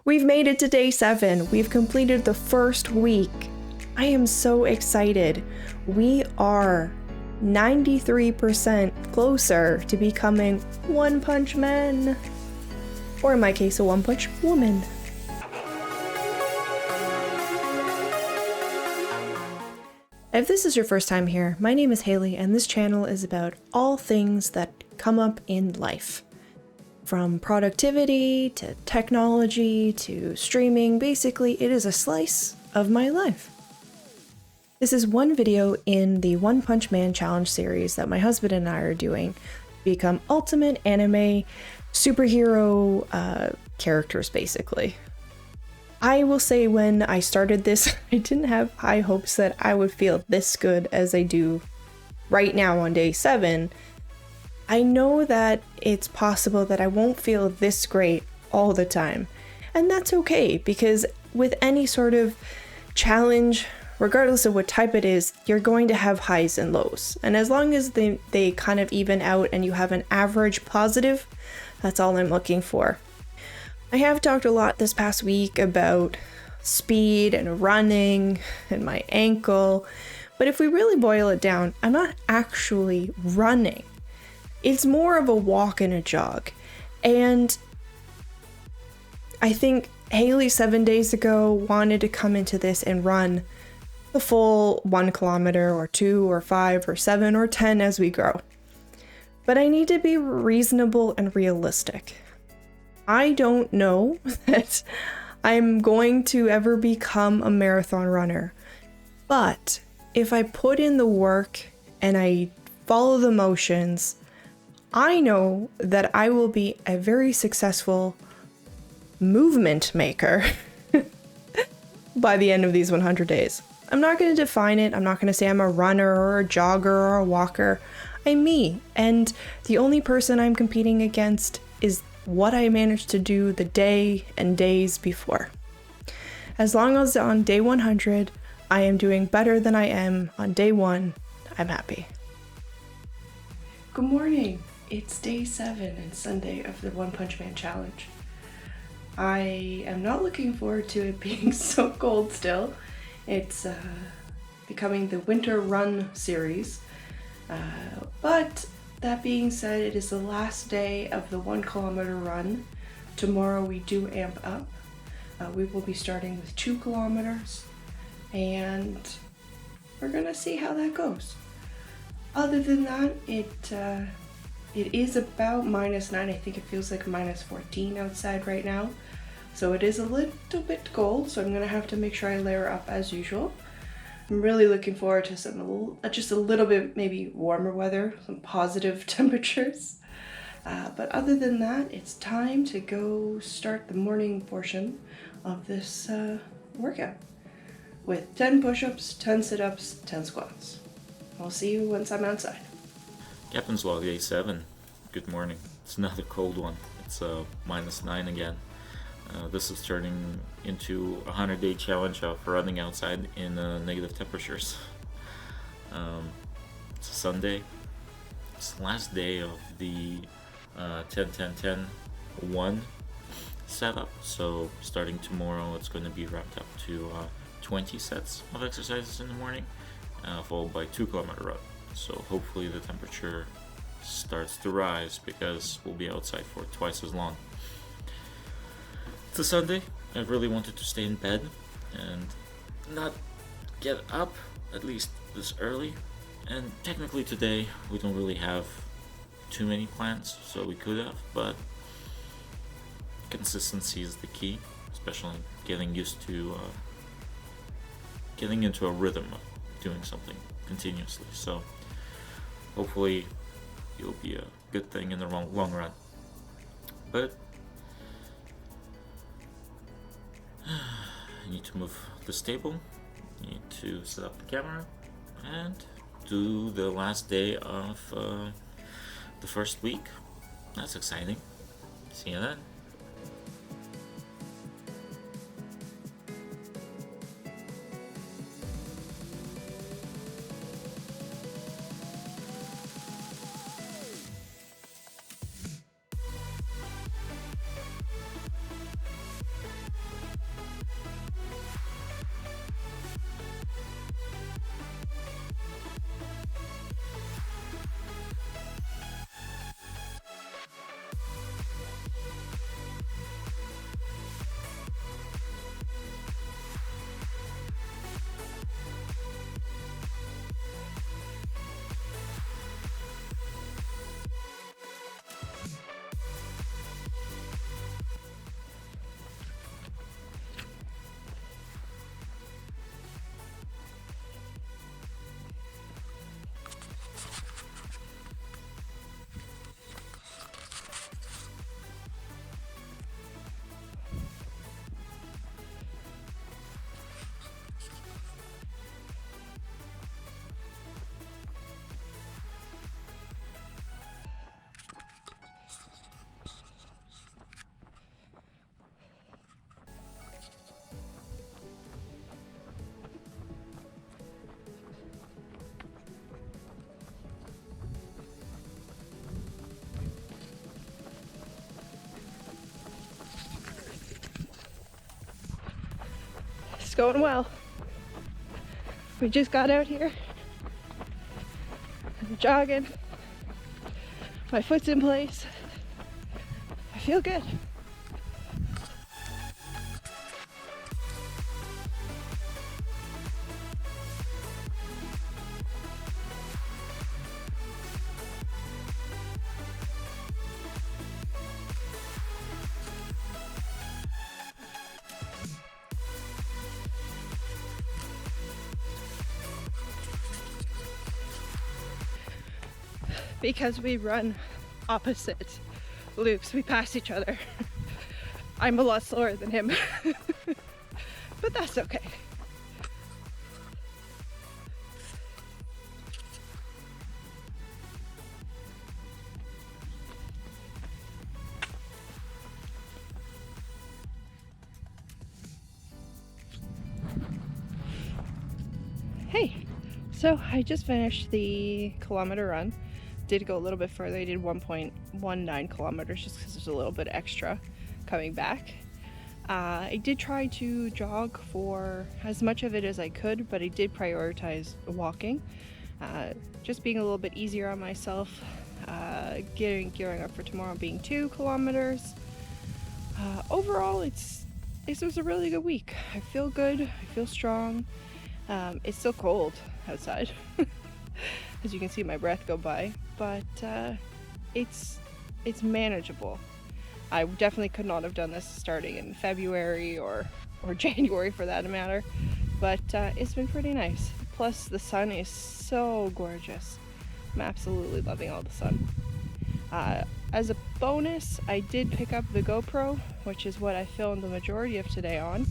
We've made it to day 7. We've completed the first week. I am so excited. We are 93% closer to becoming One Punch Men. Or in my case, a One Punch Woman. If this is your first time here, my name is Hayley, and this channel is about all things that come up in life. From productivity, to technology, to streaming, basically it is a slice of my life. This is one video in the One Punch Man challenge series that my husband and I are doing to become ultimate anime superhero characters, basically. I will say when I started this, I didn't have high hopes that I would feel this good as I do right now on day 7. I know that it's possible that I won't feel this great all the time, and that's okay, because with any sort of challenge, regardless of what type it is, you're going to have highs and lows, and as long as they kind of even out and you have an average positive, that's all I'm looking for. I have talked a lot this past week about speed and running and my ankle, but if we really boil it down, I'm not actually running. It's more of a walk and a jog. And I think Hayley 7 days ago wanted to come into this and run the full 1 kilometer or 2 or 5 or 7 or 10 as we grow. But I need to be reasonable and realistic. I don't know that I'm going to ever become a marathon runner, but if I put in the work and I follow the motions, I know that I will be a very successful movement maker by the end of these 100 days. I'm not going to define it. I'm not going to say I'm a runner or a jogger or a walker. I'm me, and the only person I'm competing against is what I managed to do the day and days before. As long as on day 100, I am doing better than I am on day 1, I'm happy. Good morning. It's day 7 and Sunday of the One Punch Man challenge. I am not looking forward to it being so cold still. It's becoming the winter run series, but that being said, it is the last day of the 1 kilometer run. Tomorrow we do amp up. We will be starting with 2 kilometers, and we're gonna see how that goes. Other than that, it is about -9. I think it feels like -14 outside right now. So it is a little bit cold, so I'm gonna have to make sure I layer up as usual. I'm really looking forward to some just a little bit maybe warmer weather, some positive temperatures. But other than that, it's time to go start the morning portion of this workout with 10 push-ups, 10 sit-ups, 10 squats. I'll see you once I'm outside. Captain's Log Day 7. Good morning. It's another cold one. It's -9 again. This is turning into a 100-day challenge of running outside in negative temperatures. It's a Sunday. It's the last day of the 10-10-10-1 setup. So starting tomorrow, it's going to be wrapped up to 20 sets of exercises in the morning, followed by 2 kilometer run. So hopefully the temperature starts to rise because we'll be outside for twice as long. It's a Sunday. I really wanted to stay in bed and not get up, at least this early. And technically today we don't really have too many plans, so we could have, but consistency is the key, especially getting used to getting into a rhythm of doing something continuously. So hopefully it'll be a good thing in the long run. But I need to move this table, need to set up the camera, and do the last day of the first week. That's exciting. See you then. It's going well. We just got out here. I'm jogging. My foot's in place. I feel good. Because we run opposite loops, we pass each other. I'm a lot slower than him, but that's okay. Hey, so I just finished the kilometer run. Did go a little bit further. I did 1.19 kilometers just because there's a little bit extra coming back. I did try to jog for as much of it as I could, but I did prioritize walking, just being a little bit easier on myself. Gearing up for tomorrow being 2 kilometers. Overall, it was a really good week. I feel good. I feel strong. It's still cold outside. As you can see my breath go by, but it's manageable. I definitely could not have done this starting in February or January for that matter, but it's been pretty nice. Plus the sun is so gorgeous. I'm absolutely loving all the sun. As a bonus, I did pick up the GoPro, which is what I filmed the majority of today on,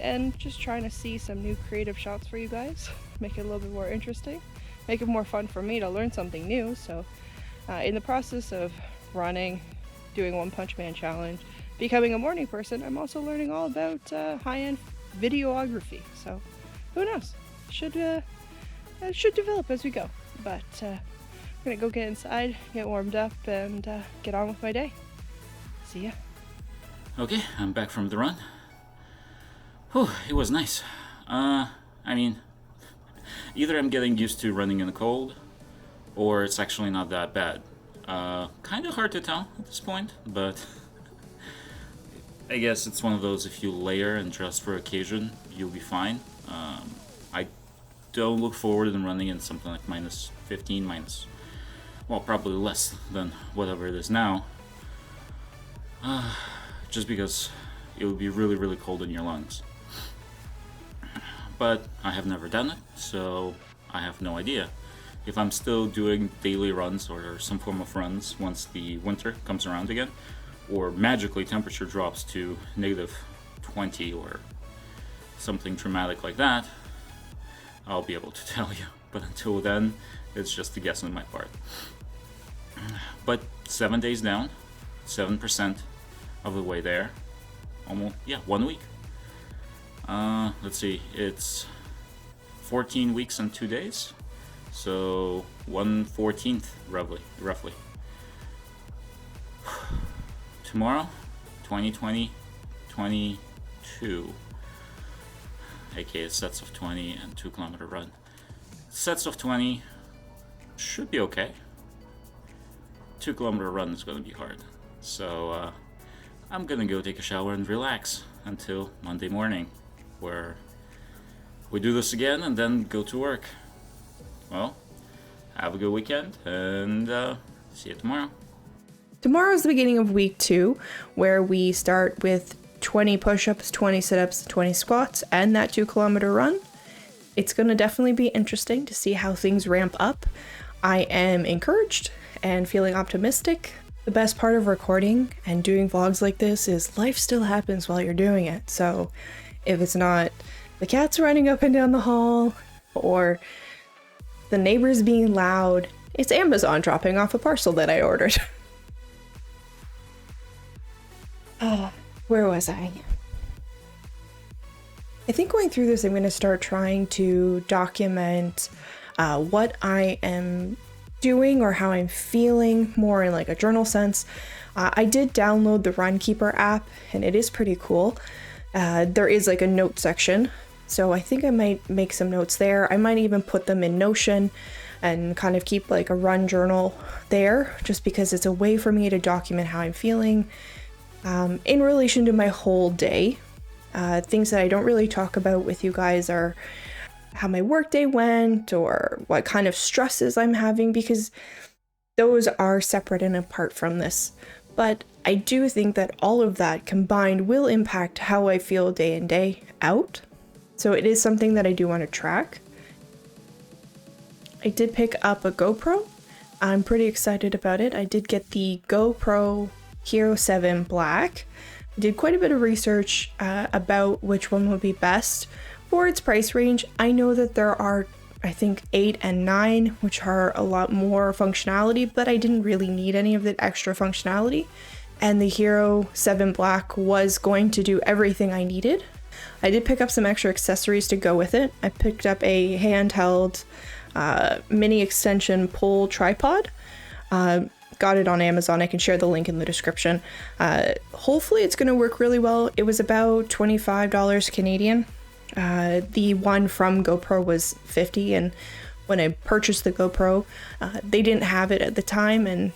and just trying to see some new creative shots for you guys, make it a little bit more interesting. Make it more fun for me to learn something new. So in the process of running, doing One Punch Man challenge, becoming a morning person, I'm also learning all about high-end videography. So who knows? Should develop as we go. But I'm gonna go get inside, get warmed up, and get on with my day. See ya. Okay, I'm back from the run. Whew, it was nice. I mean, either I'm getting used to running in the cold, or it's actually not that bad. Kind of hard to tell at this point, but I guess it's one of those, if you layer and dress for occasion, you'll be fine. I don't look forward to running in something like minus 15, well, probably less than whatever it is now, just because it would be really, really cold in your lungs. But I have never done it, so I have no idea. If I'm still doing daily runs or some form of runs once the winter comes around again, or magically temperature drops to negative 20 or something dramatic like that, I'll be able to tell you. But until then, it's just a guess on my part. But 7 days down, 7% of the way there, almost, 1 week. Let's see, it's 14 weeks and 2 days, so 1/14 roughly. Tomorrow, 22, aka sets of 20 and 2 kilometer run. Sets of 20 should be okay. 2 kilometer run is going to be hard, so I'm gonna go take a shower and relax until Monday morning, where we do this again and then go to work. Well, have a good weekend, and see you tomorrow. Tomorrow's the beginning of week 2, where we start with 20 push-ups, 20 sit-ups, 20 squats, and that 2 kilometer run. It's going to definitely be interesting to see how things ramp up. I am encouraged and feeling optimistic. The best part of recording and doing vlogs like this is life still happens while you're doing it. So if it's not the cats running up and down the hall or the neighbors being loud, it's Amazon dropping off a parcel that I ordered. Where was I? I think going through this, I'm going to start trying to document what I am doing or how I'm feeling more in like a journal sense. I did download the Runkeeper app, and it is pretty cool. there is like a note section. So I think I might make some notes there. I might even put them in Notion and kind of keep like a run journal there, just because it's a way for me to document how I'm feeling in relation to my whole day. Things that I don't really talk about with you guys are how my workday went or what kind of stresses I'm having, because those are separate and apart from this. But I do think that all of that combined will impact how I feel day in, day out. So it is something that I do want to track. I did pick up a GoPro. I'm pretty excited about it. I did get the GoPro Hero 7 Black. I did quite a bit of research about which one would be best for its price range. I know that there are, I think, 8 and 9, which are a lot more functionality, but I didn't really need any of the extra functionality. And the Hero 7 Black was going to do everything I needed. I did pick up some extra accessories to go with it. I picked up a handheld mini extension pole tripod. Got it on Amazon. I can share the link in the description. Hopefully it's going to work really well. It was about $25 Canadian. The one from GoPro was $50, and when I purchased the GoPro, they didn't have it at the time, and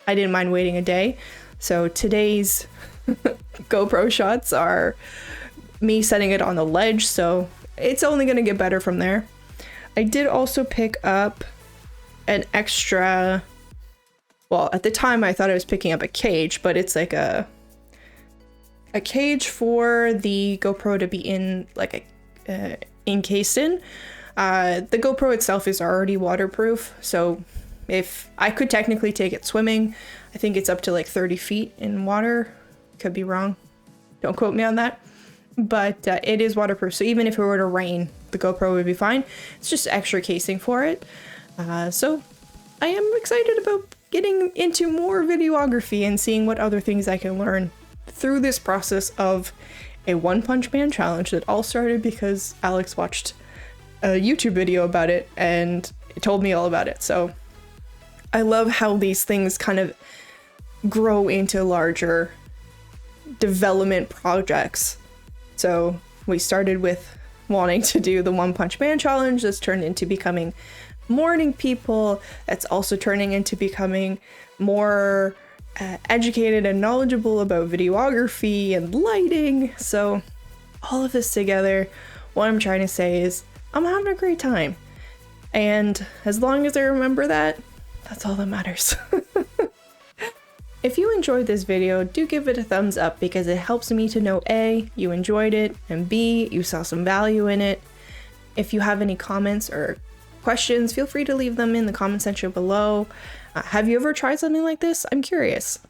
I didn't mind waiting a day. So today's GoPro shots are me setting it on the ledge, so it's only going to get better from there. I did also pick up an extra, well, at the time I thought I was picking up a cage, but it's like a cage for the GoPro to be in, like encased in. The GoPro itself is already waterproof, so if I could technically take it swimming, I think it's up to like 30 feet in water. Could be wrong. Don't quote me on that. But it is waterproof, so even if it were to rain, the GoPro would be fine. It's just extra casing for it. So I am excited about getting into more videography and seeing what other things I can learn through this process of a One Punch Man challenge that all started because Alex watched a YouTube video about it and it told me all about it. So I love how these things kind of grow into larger development projects. So we started with wanting to do the One Punch Man challenge. That's turned into becoming morning people. That's also turning into becoming more educated and knowledgeable about videography and lighting. So all of this together, what I'm trying to say is I'm having a great time. And as long as I remember that, that's all that matters. If you enjoyed this video, do give it a thumbs up because it helps me to know A, you enjoyed it, and B, you saw some value in it. If you have any comments or questions, feel free to leave them in the comment section below. Have you ever tried something like this? I'm curious.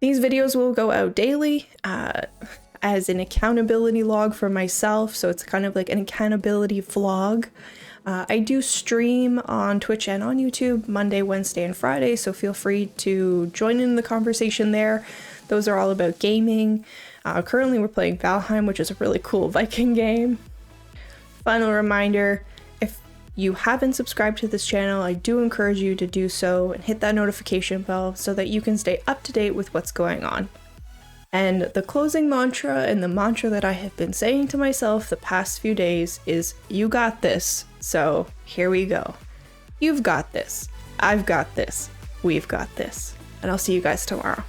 These videos will go out daily as an accountability log for myself, so it's kind of like an accountability vlog. I do stream on Twitch and on YouTube Monday, Wednesday, and Friday, so feel free to join in the conversation there. Those are all about gaming. Currently we're playing Valheim, which is a really cool Viking game. Final reminder, if you haven't subscribed to this channel, I do encourage you to do so and hit that notification bell so that you can stay up to date with what's going on. And the closing mantra and the mantra that I have been saying to myself the past few days is, you got this. So here we go. You've got this. I've got this. We've got this. And I'll see you guys tomorrow.